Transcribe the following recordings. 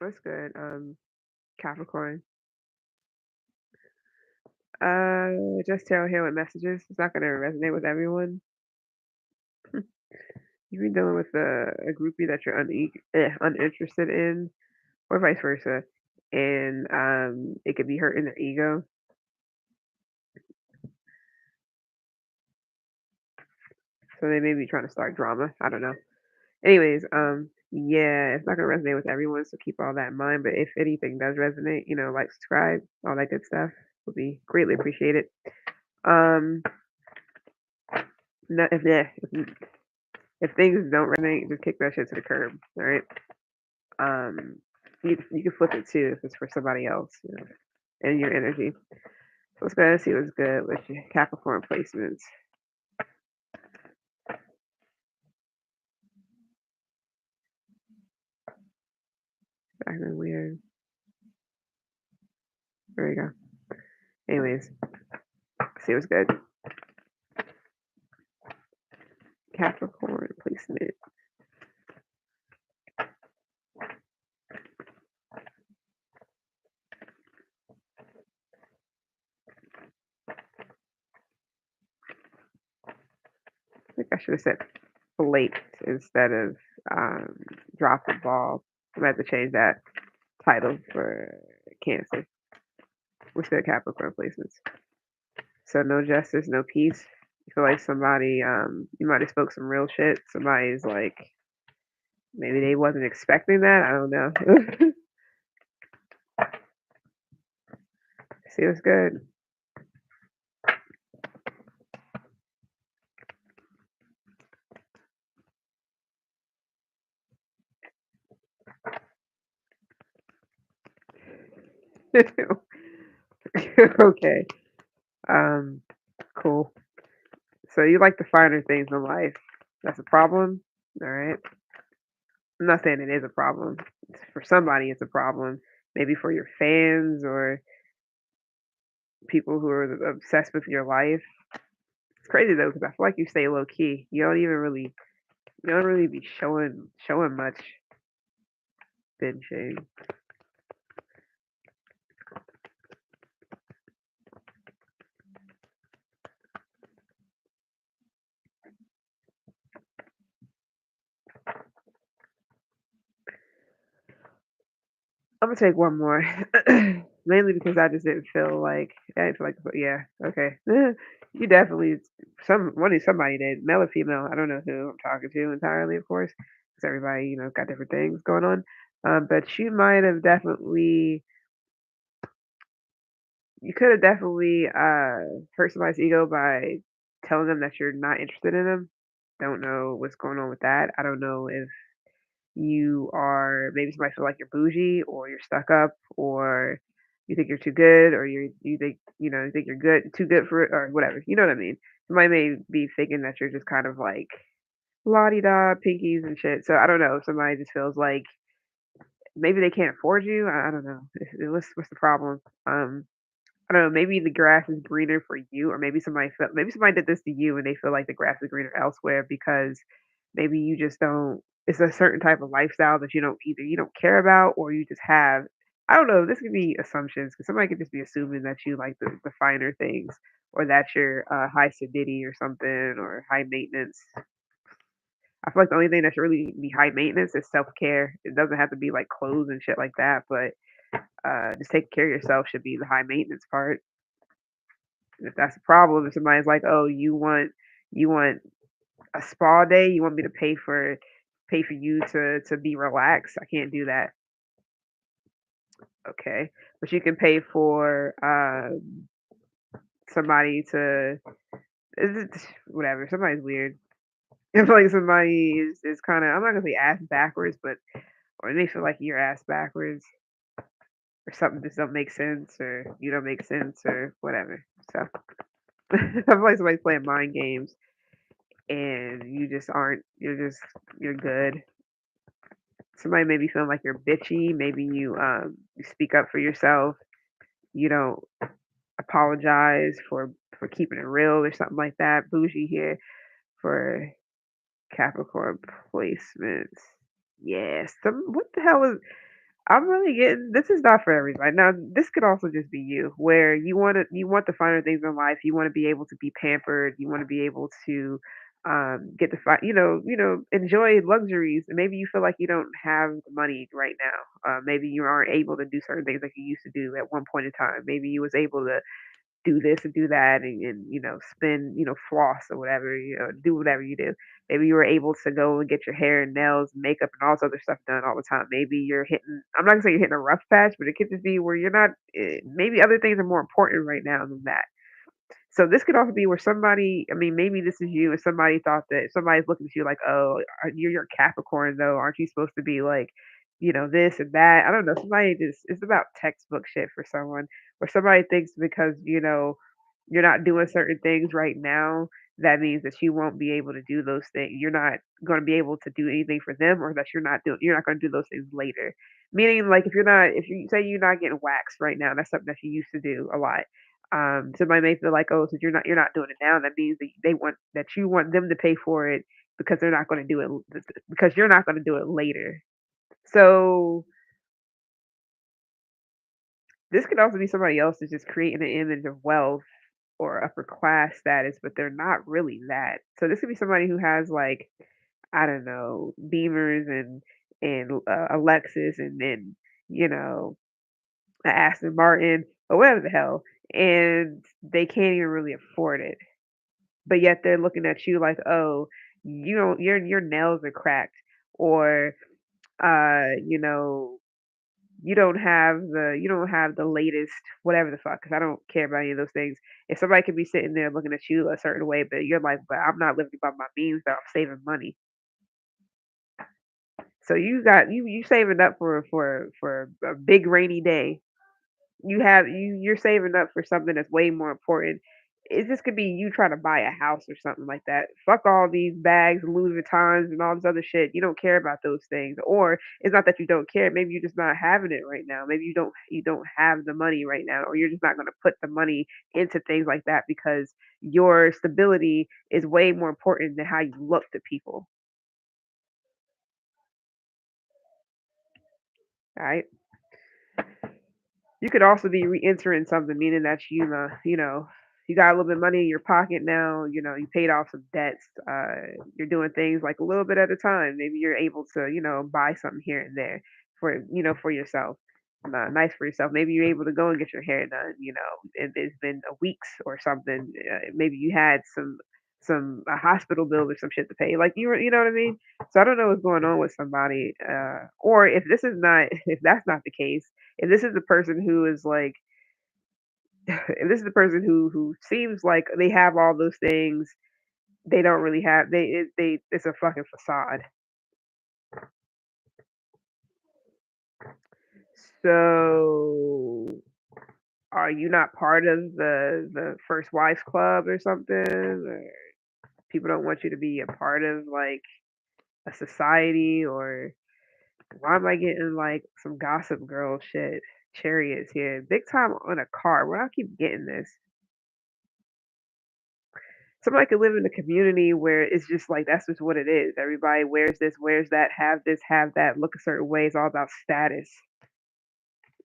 That's good. Capricorn. Just tarot here with messages. It's not gonna resonate with everyone. You've been dealing with a groupie that you're uninterested in, or vice versa, and it could be hurting their ego. So they may be trying to start drama. I don't know. Anyways, yeah, it's not gonna resonate with everyone, so keep all that in mind. But if anything does resonate, like, subscribe, all that good stuff would be greatly appreciated. Um, no, if things don't resonate, just kick that shit to the curb. All right. Um, you can flip it too if it's for somebody else, and your energy. So let's go ahead and see what's good with your Capricorn placements. Acting weird. There we go. Anyways, see what's good. Capricorn placement. I think I should have said flaked instead of um, drop the ball. I'm going to have to change that title for Cancer. We're still Capricorn placements. So no justice, no peace. You feel like somebody, you might have spoke some real shit. Somebody's like, maybe they wasn't expecting that. I don't know. See what's good. Okay. Um, cool. So you like the finer things in life. That's a problem. All right. I'm not saying it is a problem. For somebody, it's a problem. Maybe for your fans or people who are obsessed with your life. It's crazy though, because I feel like you stay low key. You don't really be showing much benching. I'm gonna take one more, mainly because I just didn't feel like I didn't feel like yeah, okay. You definitely somebody did, male or female. I don't know who I'm talking to entirely, of course, because everybody got different things going on. But you could have definitely hurt somebody's ego by telling them that you're not interested in them. Don't know what's going on with that. I don't know if you are maybe somebody feel like you're bougie or you're stuck up or you think you're too good or you think you think you're good too good for it or whatever. You know what I mean? Somebody may be thinking that you're just kind of like la di da pinkies and shit. So I don't know. Somebody just feels like maybe they can't afford you. I don't know. What's the problem? I don't know. Maybe the grass is greener for you, or maybe somebody did this to you and they feel like the grass is greener elsewhere because maybe you just don't. It's a certain type of lifestyle that you don't care about or you just have. I don't know. This could be assumptions because somebody could just be assuming that you like the finer things or that you're high acidity or something or high maintenance. I feel like the only thing that should really be high maintenance is self care. It doesn't have to be like clothes and shit like that, but just taking care of yourself should be the high maintenance part. And if that's a problem, if somebody's like, "Oh, you want a spa day, you want me to pay for you to be relaxed," I can't do that. Okay, but you can pay for somebody to is it whatever. Somebody's weird. I feel like somebody is kind of I'm not gonna say ass backwards, but or they feel like you're ass backwards or something just don't make sense or you don't make sense or whatever. So I feel like somebody's playing mind games and you just aren't you're good. Somebody may be feeling like you're bitchy, maybe you speak up for yourself, you don't apologize for keeping it real or something like that. Bougie here for Capricorn placements. Yes. What the hell is I'm really getting this is not for everybody. Now, this could also just be you, where you want the finer things in life. You want to be able to be pampered. You want to be able to get the enjoy luxuries. And maybe you feel like you don't have the money right now. Maybe you aren't able to do certain things like you used to do at one point in time. Maybe you was able to do this and do that and spend, floss or whatever, do whatever you do. Maybe you were able to go and get your hair and nails, makeup, and all this other stuff done all the time. Maybe you're hitting, I'm not gonna say you're hitting a rough patch, but it could just be where you're not, maybe other things are more important right now than that. So this could also be where somebody, I mean, maybe this is you, and somebody thought that somebody's looking at you like, oh, you're Capricorn though, aren't you supposed to be like, this and that? I don't know. Somebody just it's about textbook shit for someone, where somebody thinks because you're not doing certain things right now, that means that you won't be able to do those things. You're not going to be able to do anything for them, or that you're not going to do those things later. Meaning, like if you say you're not getting waxed right now, that's something that you used to do a lot. Somebody may feel like, oh, since you're not doing it now, that means that they want that you want them to pay for it because they're not going to do it because you're not going to do it later. So this could also be somebody else that's just creating an image of wealth or upper class status, but they're not really that. So this could be somebody who has like, I don't know, Beamers and a Lexus and then you know a Aston Martin or whatever the hell, and they can't even really afford it. But yet they're looking at you like, oh, your nails are cracked, or uh, you know, you don't have the latest whatever the fuck, because I don't care about any of those things. If somebody could be sitting there looking at you a certain way, but you're like, but I'm not living by my means, but I'm saving money. So you saving up for a big rainy day. You're saving up for something that's way more important. It just could be you trying to buy a house or something like that. Fuck all these bags, Louis Vuittons, and all this other shit. You don't care about those things, or it's not that you don't care. Maybe you're just not having it right now. Maybe you don't have the money right now, or you're just not going to put the money into things like that because your stability is way more important than how you look to people. All right. You could also be re-entering something, meaning that you got a little bit of money in your pocket now. You paid off some debts. You're doing things like a little bit at a time. Maybe you're able to, buy something here and there for yourself. Nice for yourself. Maybe you're able to go and get your hair done. It's been a weeks or something. Maybe you had some a hospital bill or some shit to pay. Like you know what I mean. So I don't know what's going on with somebody, or if this is not, if that's not the case, if this is the person who is like, if this is the person who seems like they have all those things, they don't really have. It's a fucking facade. So, are you not part of the first wives club or something? Or people don't want you to be a part of like a society, or why am I getting like some gossip girl shit? Chariots here, big time on a car. Where I keep getting this. Somebody could live in a community where it's just like that's just what it is. Everybody wears this, wears that, have this, have that, look a certain way. It's all about status.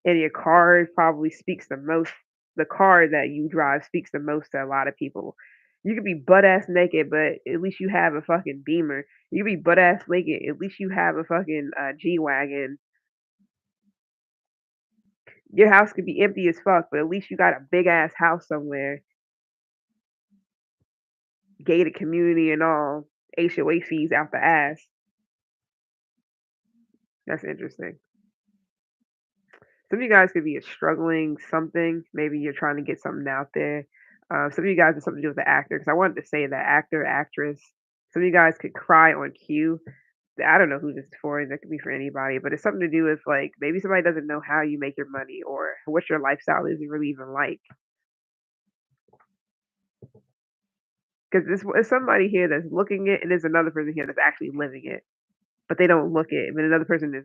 And your car probably speaks the most. The car that you drive speaks the most to a lot of people. You could be butt ass naked, but at least you have a fucking Beamer. You could be butt ass naked, at least you have a fucking G wagon. Your house could be empty as fuck, but at least you got a big ass house somewhere, gated community and all. HOA fees out the ass. That's interesting. Some of you guys could be a struggling something. Maybe you're trying to get something out there. Some of you guys have something to do with the actor, because I wanted to say that actor, actress. Some of you guys could cry on cue. I don't know who this is for. That could be for anybody, but it's something to do with like maybe somebody doesn't know how you make your money or what your lifestyle is really even like. Because there's somebody here that's looking it, and there's another person here that's actually living it, but they don't look it. But another person is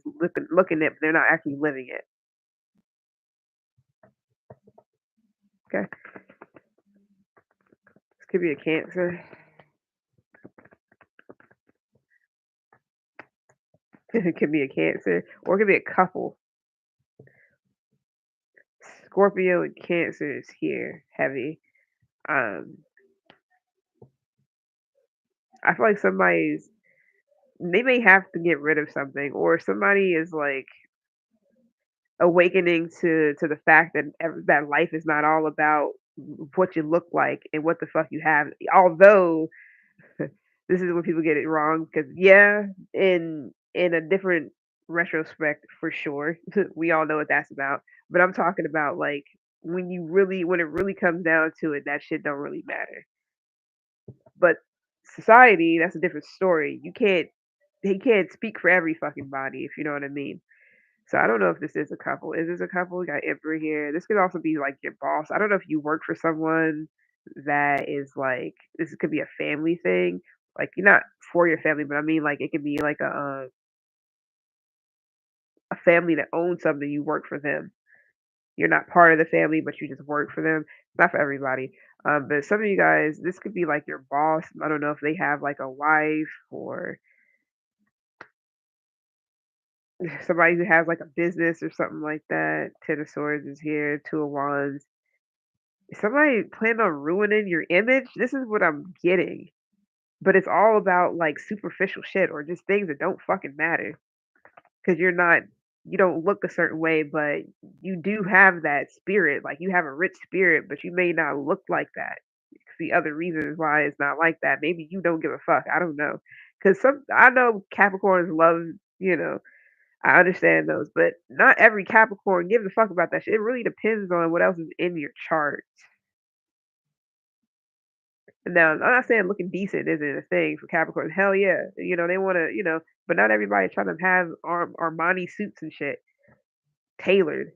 looking it, but they're not actually living it. Okay, this could be a Cancer. It could be a Cancer, or it could be a couple. Scorpio and Cancer is here heavy. Um, I feel like they may have to get rid of something, or somebody is like awakening to the fact that that life is not all about what you look like and what the fuck you have. Although this is where people get it wrong, because yeah, in a different retrospect for sure, we all know what that's about. But I'm talking about like when it really comes down to it, that shit don't really matter. But society, that's a different story. He can't speak for every fucking body, if you know what I mean. So I don't know if this is a couple. Is this a couple? We got Emperor here. This could also be like your boss. I don't know if you work for someone that is like this could be a family thing. Like you're not for your family, but I mean like it could be like a family that owns something. You work for them. You're not part of the family, but you just work for them. Not for everybody. But some of you guys, this could be like your boss. I don't know if they have like a wife or somebody who has like a business or something like that. Ten of Swords is here. Two of Wands. Somebody plan on ruining your image? This is what I'm getting. But it's all about like superficial shit or just things that don't fucking matter. Because you don't look a certain way, but you do have that spirit. Like you have a rich spirit, but you may not look like that. The other reasons why it's not like that. Maybe you don't give a fuck. I don't know. Because I know Capricorns love, you know, I understand those, but not every Capricorn gives a fuck about that shit. It really depends on what else is in your chart. Now, I'm not saying looking decent isn't a thing for Capricorn. Hell yeah, they want to, but not everybody trying to have Armani suits and shit tailored.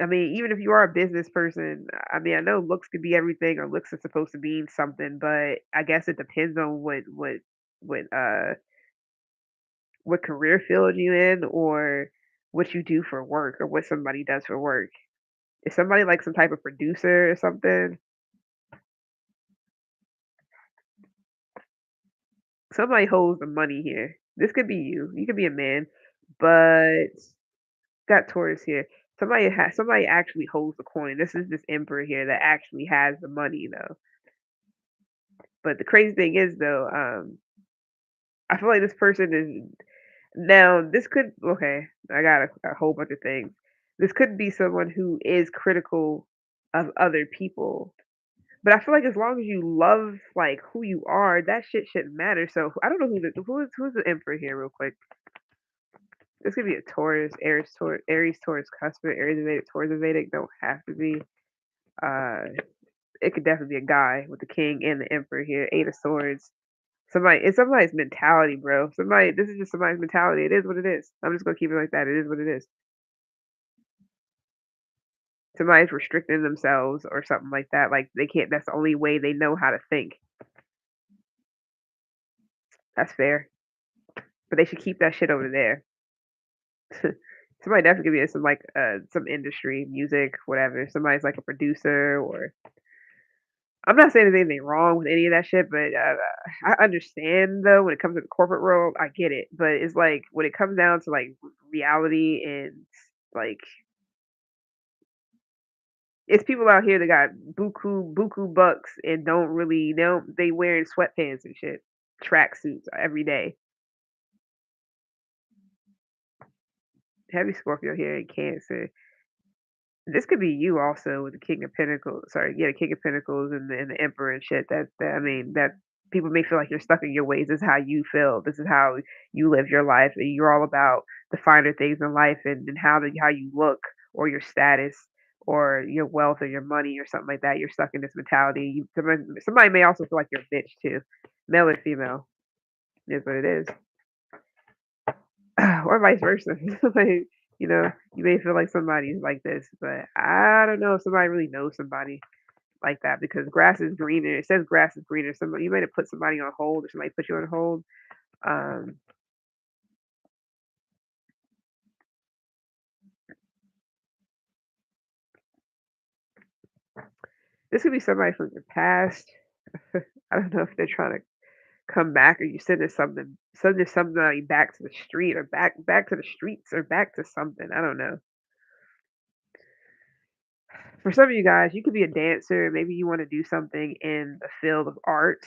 I mean, even if you are a business person, I mean, I know looks could be everything, or looks are supposed to mean something, but I guess it depends on what what career field you in, or what you do for work, or what somebody does for work. Is somebody like some type of producer or something? Somebody holds the money here. This could be you. You could be a man, but got Taurus here. Somebody actually holds the coin. This is this emperor here that actually has the money though. But the crazy thing is though, I feel like this person is now this could okay, I got a whole bunch of things. This could be someone who is critical of other people. But I feel like as long as you love like who you are, that shit shouldn't matter. So I don't know who's the emperor here real quick. This could be a Taurus, Aries, Taurus, Cuspid, Aries, Vedic, Taurus, Vedic. Don't have to be. Uh, it could definitely be a guy with the king and the emperor here. Eight of Swords. It's somebody's mentality, bro. This is just somebody's mentality. It is what it is. I'm just gonna keep it like that. It is what it is. Somebody's restricting themselves or something like that. Like they can't. That's the only way they know how to think. That's fair. But they should keep that shit over there. Somebody definitely could be in some industry, music, whatever. Somebody's like a producer, or I'm not saying there's anything wrong with any of that shit, but I understand though when it comes to the corporate world, I get it. But it's like when it comes down to like reality and like it's people out here that got buku bucks and they wearing sweatpants and shit, tracksuits every day. Heavy Scorpio here in Cancer. This could be you also with the King of Pentacles. Sorry, yeah, the King of Pentacles and the Emperor and shit. I mean, that people may feel like you're stuck in your ways. This is how you feel. This is how you live your life, and you're all about the finer things in life and how you look or your status or your wealth or your money or something like that. You're stuck in this mentality. Somebody may also feel like you're a bitch too, male or female. Is what it is. Or vice versa. Like, you may feel like somebody's like this, but I don't know if somebody really knows somebody like that because grass is greener. It says grass is greener. Somebody you might have put somebody on hold or somebody put you on hold. Um, this could be somebody from your past. I don't know if they're trying to come back or you sending somebody back to the street or back to the streets or back to something. I don't know. For some of you guys, you could be a dancer. Maybe you want to do something in the field of art.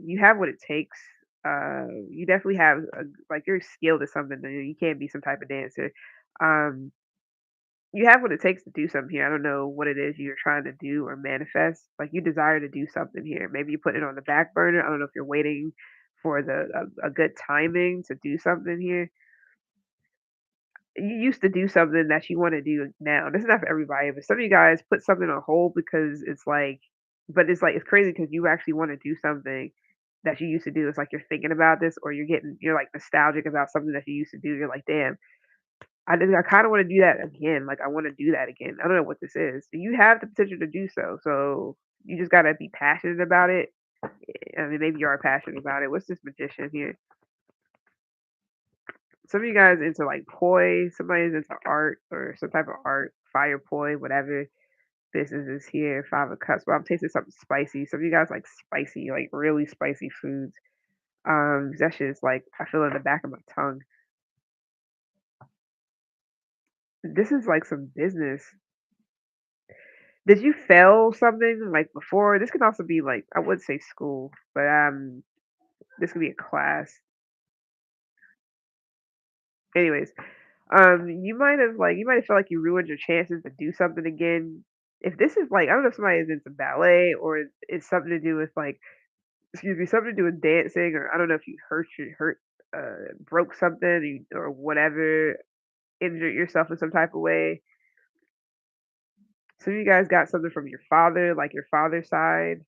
You have what it takes. You definitely have like you're skilled at something. You can't be some type of dancer. Um, you have what it takes to do something here. I don't know what it is you're trying to do or manifest. Like you desire to do something here. Maybe you put it on the back burner. I don't know if you're waiting for a good timing to do something here. You used to do something that you wanna do now. This is not for everybody, but some of you guys put something on hold because it's like it's crazy because you actually wanna do something that you used to do. It's like you're thinking about this or you're, like, nostalgic about something that you used to do. You're like, "Damn, I kinda wanna do that again." Like, I wanna do that again. I don't know what this is. You have the potential to do so, so you just gotta be passionate about it. I mean, maybe you are passionate about it. What's this magician here? Some of you guys into like poi, somebody's into art or some type of art, fire poi, whatever business is here. Five of Cups. Well, I'm tasting something spicy. Some of you guys like spicy, like really spicy foods. That shit is like I feel in the back of my tongue. This is like some business. Did you fail something like before? This can also be like I would say school, but this could be a class. Anyways, you might have felt like you ruined your chances to do something again. If this is like I don't know if somebody is into ballet or it's something to do with like excuse me, something to do with dancing or I don't know if you broke something or whatever, injured yourself in some type of way. Some of you guys got something from your father, like your father's side.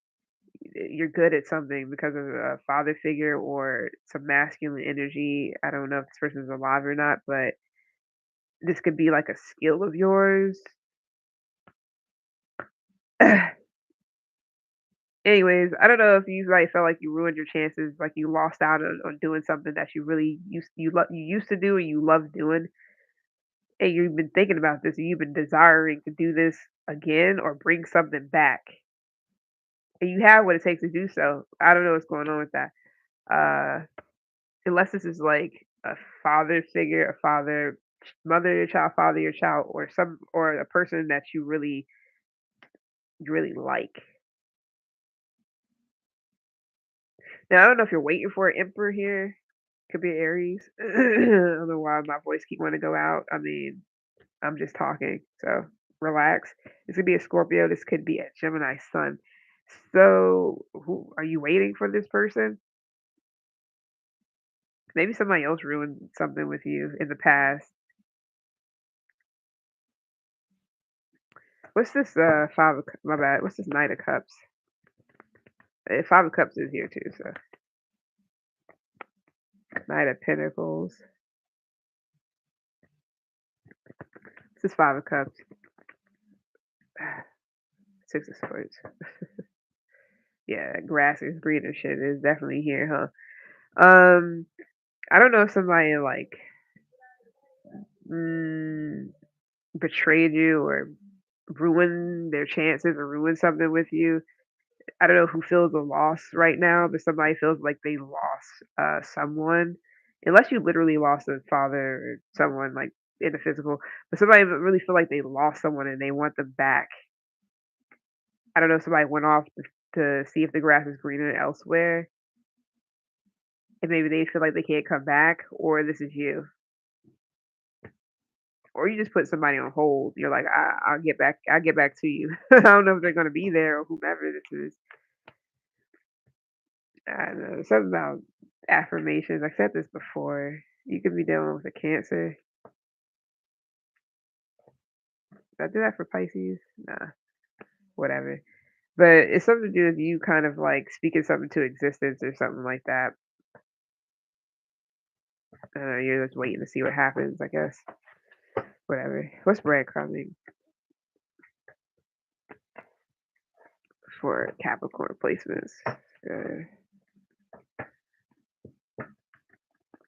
You're good at something because of a father figure or some masculine energy. I don't know if this person's alive or not, but this could be like a skill of yours. Anyways, I don't know if you like felt like you ruined your chances, like you lost out on doing something that you really you used to do and you love doing, and you've been thinking about this and you've been desiring to do this again or bring something back, and you have what it takes to do so. I don't know what's going on with that. Uh, unless this is like a father figure, a father, mother your child, father your child, or a person that you really like. Now I don't know if you're waiting for an emperor here. Could be Aries. I don't know why my voice keep wanting to go out. I mean, I'm just talking, so relax. This could be a Scorpio. This could be a Gemini Sun. So, who are you waiting for this person? Maybe somebody else ruined something with you in the past. What's this? My bad. What's this? Knight of Cups. Five of Cups is here too. So, Knight of Pentacles. This is Five of Cups. Six of Swords. Yeah, grass is greener shit is definitely here, huh? I don't know if somebody like mm, betrayed you or ruined their chances or ruined something with you. I don't know who feels a loss right now, but somebody feels like they lost someone. Unless you literally lost a father or someone like in the physical, but somebody really feel like they lost someone and they want them back. I don't know if somebody went off to see if the grass is greener elsewhere, and maybe they feel like they can't come back, or this is you. Or you just put somebody on hold. You're like, I'll get back to you. I don't know if they're gonna be there or whomever this is. I don't know. Something about affirmations. I said this before. You could be dealing with a cancer. Did I do that for Pisces? Nah, whatever. But it's something to do with you kind of like speaking something to existence or something like that. You're just waiting to see what happens, I guess. Whatever. What's breadcrumbing for Capricorn placements? Uh,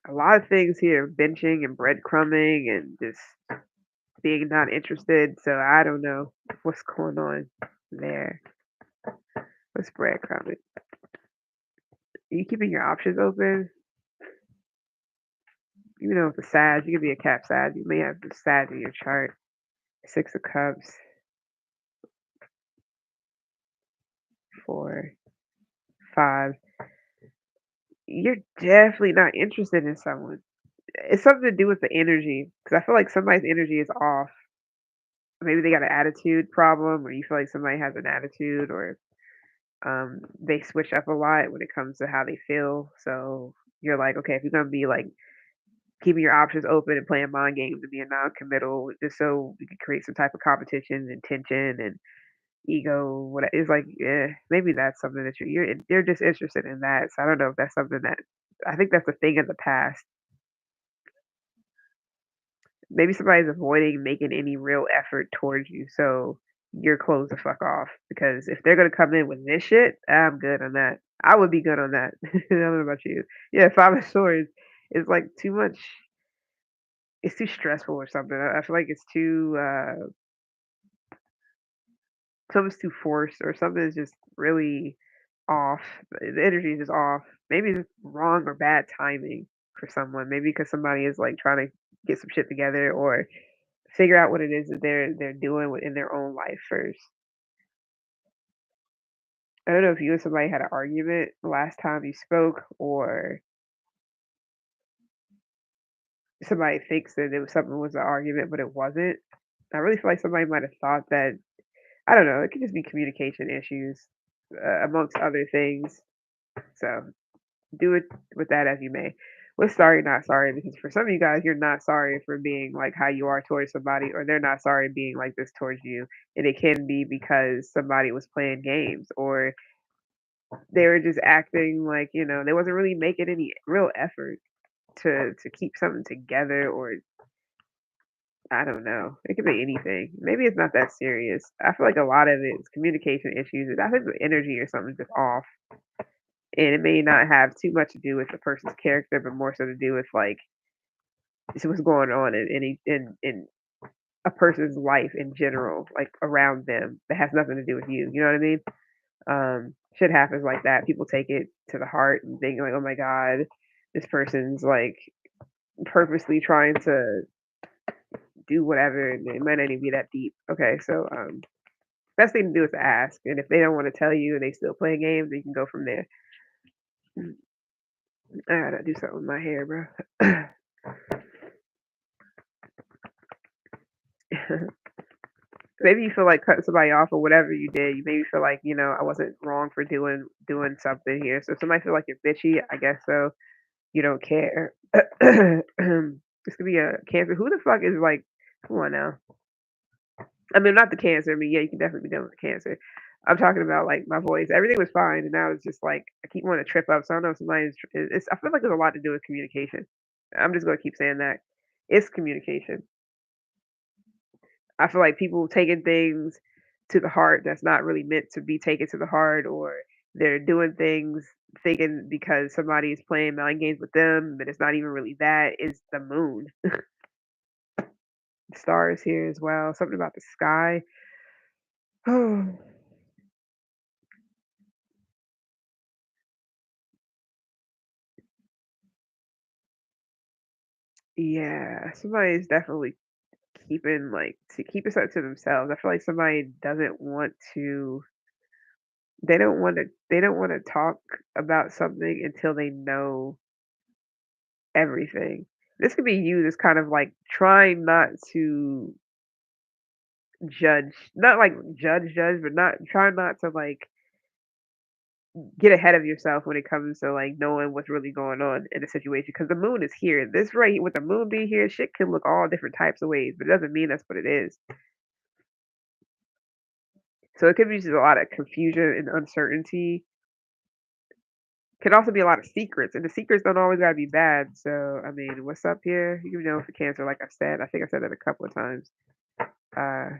a lot of things here, benching and breadcrumbing and just being not interested. So I don't know what's going on there. What's breadcrumbing? Are you keeping your options open? You know, with the Sag, you could be a Cap Sag. You may have the Sag in your chart. Six of Cups. 4, 5. You're definitely not interested in someone. It's something to do with the energy, because I feel like somebody's energy is off. Maybe they got an attitude problem, or you feel like somebody has an attitude, or they switch up a lot when it comes to how they feel. So you're like, okay, if you're gonna be like keeping your options open and playing mind games and being non-committal, just so we could create some type of competition and tension and ego, what it's like, maybe that's something that you're just interested in that. So I don't know if that's something that I think that's a thing of the past. Maybe somebody's avoiding making any real effort towards you, so you're closed the fuck off. Because if they're gonna come in with this shit, I'm good on that. I would be good on that. I don't know about you. Yeah, 5 of Swords is like too much. It's too stressful or something. I feel like it's too something's too forced or something is just really off. The energy is just off. Maybe it's wrong or bad timing for someone. Maybe because somebody is like trying to get some shit together or figure out what it is that they're doing in their own life first. I don't know if you and somebody had an argument last time you spoke, or somebody thinks that it was something was an argument, but it wasn't. I really feel like somebody might have thought that. I don't know. It could just be communication issues, amongst other things. So do it with that as you may. With sorry, not sorry, because for some of you guys, you're not sorry for being like how you are towards somebody, or they're not sorry being like this towards you. And it can be because somebody was playing games, or they were just acting like, they wasn't really making any real effort to keep something together, or I don't know. It could be anything. Maybe it's not that serious. I feel like a lot of it is communication issues. I think the energy or something just off. And it may not have too much to do with the person's character, but more so to do with like what's going on in a person's life in general, like around them that has nothing to do with you. You know what I mean? Shit happens like that. People take it to the heart and think like, oh my God, this person's like purposely trying to do whatever, and it might not even be that deep. Okay, so best thing to do is to ask, and if they don't want to tell you and they still playing games, you can go from there. Mm, I gotta do something with my hair, bro. Maybe you feel like cutting somebody off or whatever you did. You maybe feel like, I wasn't wrong for doing something here. So if somebody feel like you're bitchy, I guess so. You don't care. This could be a Cancer. Who the fuck is like? Come on now. I mean, not the Cancer. I mean, yeah, you can definitely be done with the Cancer. I'm talking about like my voice. Everything was fine, and now it's just like I keep wanting to trip up. So I don't know if somebody's. I feel like there's a lot to do with communication. I'm just gonna keep saying that. It's communication. I feel like people taking things to the heart that's not really meant to be taken to the heart, or they're doing things thinking because somebody is playing mind games with them, but it's not even really that. It's the moon. The stars here as well. Something about the sky. Yeah, somebody's definitely keeping like to keep it up to themselves. I feel like somebody doesn't want to. They don't want to talk about something until they know everything. This could be used as kind of like trying not to judge, not like judge, but not trying not to like get ahead of yourself when it comes to like knowing what's really going on in the situation. Because the moon is here. This right with the moon being here, shit can look all different types of ways, but it doesn't mean that's what it is. So it could be just a lot of confusion and uncertainty. Could also be a lot of secrets, and the secrets don't always gotta be bad. So I mean, what's up here? You know, for Cancer, like I said, I think I said that a couple of times. Uh,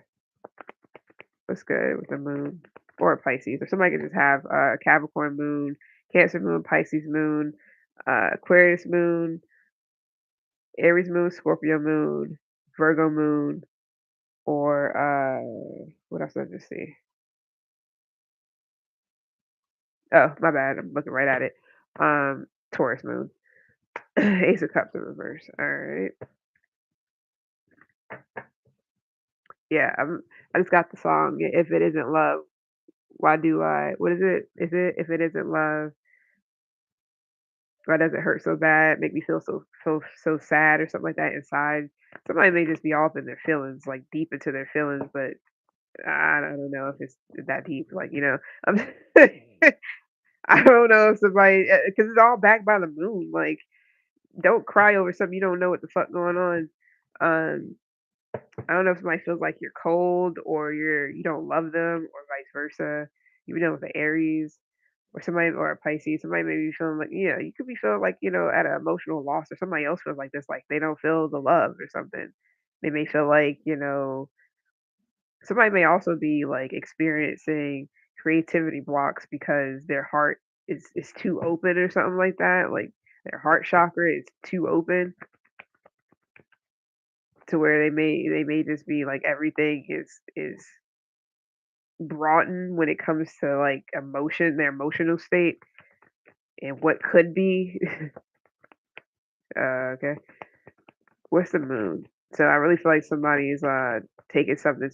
what's good with the moon or Pisces? Or somebody could just have Capricorn moon, Cancer moon, Pisces moon, Aquarius moon, Aries moon, Scorpio moon, Virgo moon, or what else did I just see? Oh, my bad. I'm looking right at it. Taurus moon. Ace of Cups in reverse. All right. Yeah, I just got the song "If It Isn't Love" Why do I what is it? Is it if it isn't love, why does it hurt so bad? Make me feel so sad or something like that inside. Somebody may just be off in their feelings, like deep into their feelings, but I don't know if it's that deep. Like, I'm I don't know if somebody because it's all backed by the moon. Like, don't cry over something you don't know what the fuck going on. Um, I don't know if somebody feels like you're cold or you don't love them or vice versa. You know, with the Aries or somebody or a Pisces, somebody may be feeling like, yeah, you could be feeling like, at an emotional loss or somebody else feels like this, like they don't feel the love or something. They may feel like, somebody may also be like experiencing creativity blocks because their heart is too open or something like that. Like their heart chakra is too open to where they may just be like everything is broadened when it comes to like emotion, their emotional state and what could be. Okay. What's the moon? So I really feel like somebody is taking something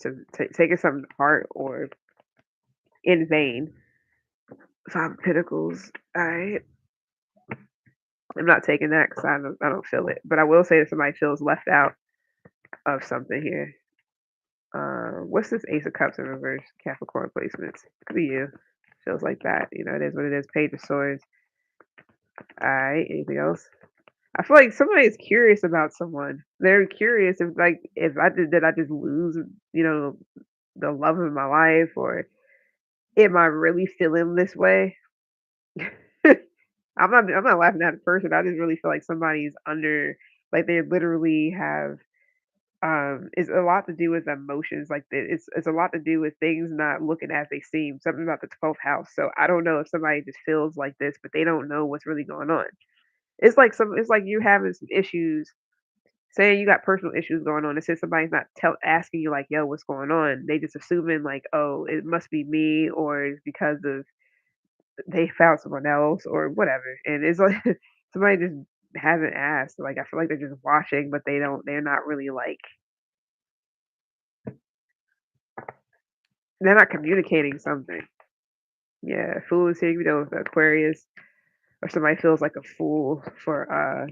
taking something to heart or in vain. Five of Pentacles. All right. I'm not taking that because I don't feel it. But I will say that somebody feels left out of something here. What's this Ace of Cups in reverse? Capricorn placements. Could be you. Feels like that. It is what it is. Page of Swords. All right. Anything else? I feel like somebody is curious about someone. They're curious if I just lose you know the love of my life or am I really feeling this way? I'm not laughing at the person. I just really feel like somebody's under like they literally have it's a lot to do with emotions. Like it's a lot to do with things not looking as they seem. Something about the 12th house. So I don't know if somebody just feels like this, but they don't know what's really going on. It's like you having some issues. Saying you got personal issues going on, and since somebody's not asking you like, "Yo, what's going on?" They just assuming like, "Oh, it must be me," or it's because of they found someone else or whatever. And it's like somebody just haven't asked. Like I feel like they're just watching, but they're not really like they're not communicating something. Yeah, fool is here, with the Aquarius, or somebody feels like a fool for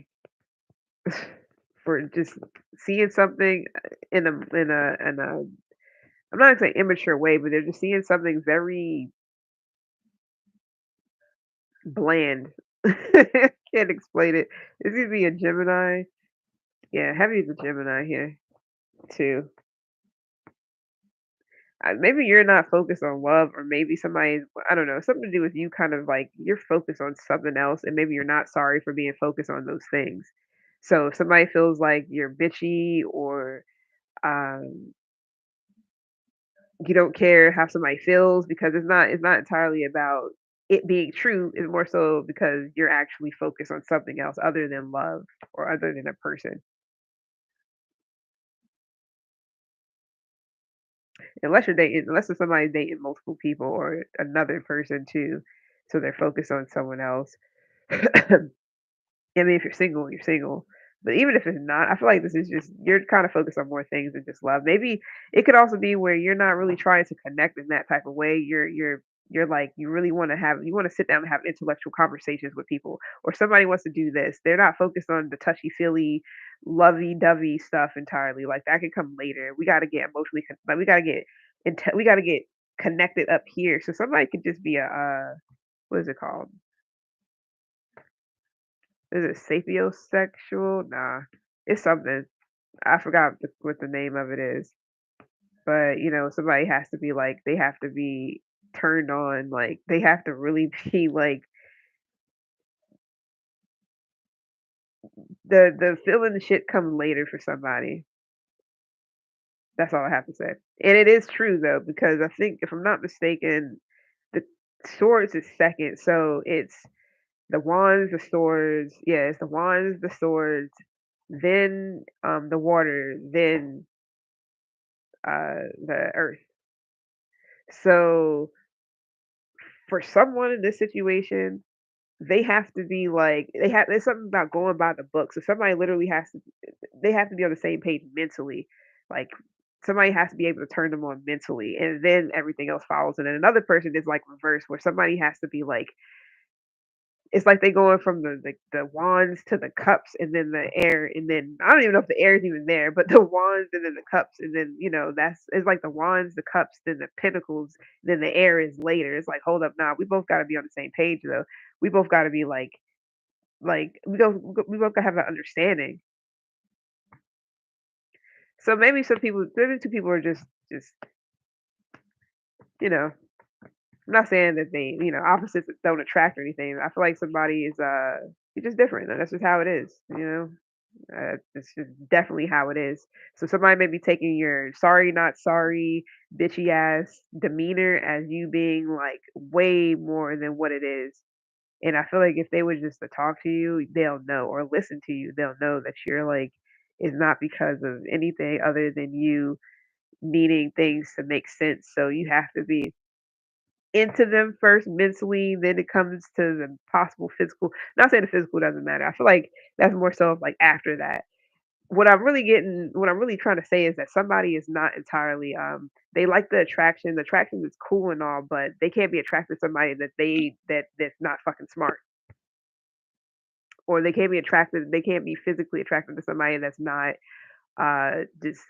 just seeing something in a I'm not gonna say immature way, but they're just seeing something very bland. Can't explain it. This could be a Gemini. Yeah, heavy is a Gemini here too. Maybe you're not focused on love, or maybe somebody's, I don't know, something to do with you kind of like you're focused on something else, and maybe you're not sorry for being focused on those things. So if somebody feels like you're bitchy or um, you don't care how somebody feels because it's not entirely about it being true. It's more so because you're actually focused on something else other than love or other than a person. Unless it's somebody dating multiple people or another person too, so they're focused on someone else. I mean, if you're single, you're single. But even if it's not, I feel like this is just you're kind of focused on more things than just love. Maybe it could also be where you're not really trying to connect in that type of way. You're like you want to sit down and have intellectual conversations with people, or somebody wants to do this. They're not focused on the touchy feely, lovey dovey stuff entirely. Like that can come later. We got to get like we got to get connected up here. So somebody could just be a what is it called? Is it sapiosexual? Nah, it's something. I forgot what the name of it is. But, somebody has to be like, they have to be turned on. Like, they have to really be like, the feeling the shit come later for somebody. That's all I have to say. And it is true, though, because I think, if I'm not mistaken, the swords is second. So it's the wands, the swords. Yeah, it's the wands, the swords, then the water, then the earth. So for someone in this situation, they have to be like there's something about going by the book. So somebody literally has to they have to be on the same page mentally. Like Somebody has to be able to turn them on mentally, and then everything else follows. And then another person is like reverse, where somebody has to be like, it's like they going from the wands to the cups and then the air, and then I don't even know if the air is even there, but the wands and then the cups, and then that's it's like the wands, the cups, then the pentacles, then the air is later. It's like, hold up, now we both got to be on the same page though. We both got to be like we both got to have an understanding. So maybe two people are just you know I'm not saying that they, opposites don't attract or anything. I feel like somebody is you're just different. And that's just how it is, it's just definitely how it is. So somebody may be taking your sorry, not sorry, bitchy ass demeanor as you being like way more than what it is. And I feel like if they were just to talk to you, they'll know, or listen to you, they'll know that you're like, is not because of anything other than you needing things to make sense. So you have to be into them first mentally, then it comes to the possible physical. Not saying the physical doesn't matter. I feel like that's more so of like after that. What I'm really trying to say is that somebody is not entirely they like the attraction. The attraction is cool and all, but they can't be attracted to somebody that's not fucking smart. Or they can't be physically attracted to somebody that's not just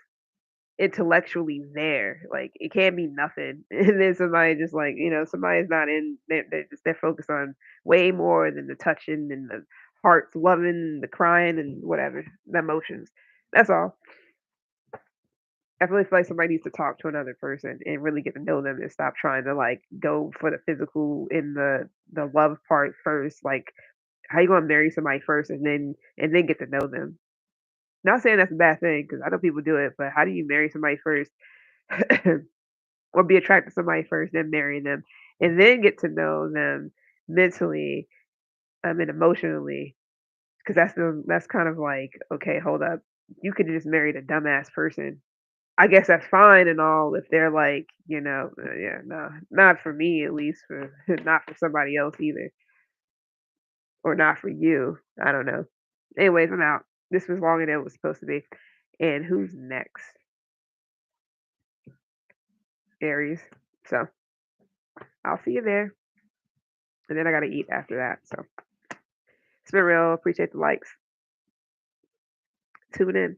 intellectually there. Like it can't be nothing. And then somebody just like, somebody's not in they're focused on way more than the touching and the hearts loving, the crying and whatever, the emotions. That's all. I really feel like somebody needs to talk to another person and really get to know them and stop trying to like go for the physical in the love part first. Like how you gonna marry somebody first and then get to know them? Not saying that's a bad thing because I know people do it, but how do you marry somebody first or be attracted to somebody first, then marry them, and then get to know them mentally, and emotionally? Because that's kind of like, okay, hold up, you could just marry a dumbass person. I guess that's fine and all if they're like, yeah, no, not for me at least, for not for somebody else either, or not for you. I don't know. Anyways, I'm out. This was longer than it was supposed to be. And who's next? Aries. So I'll see you there. And then I gotta eat after that. So it's been real. Appreciate the likes. Tune in.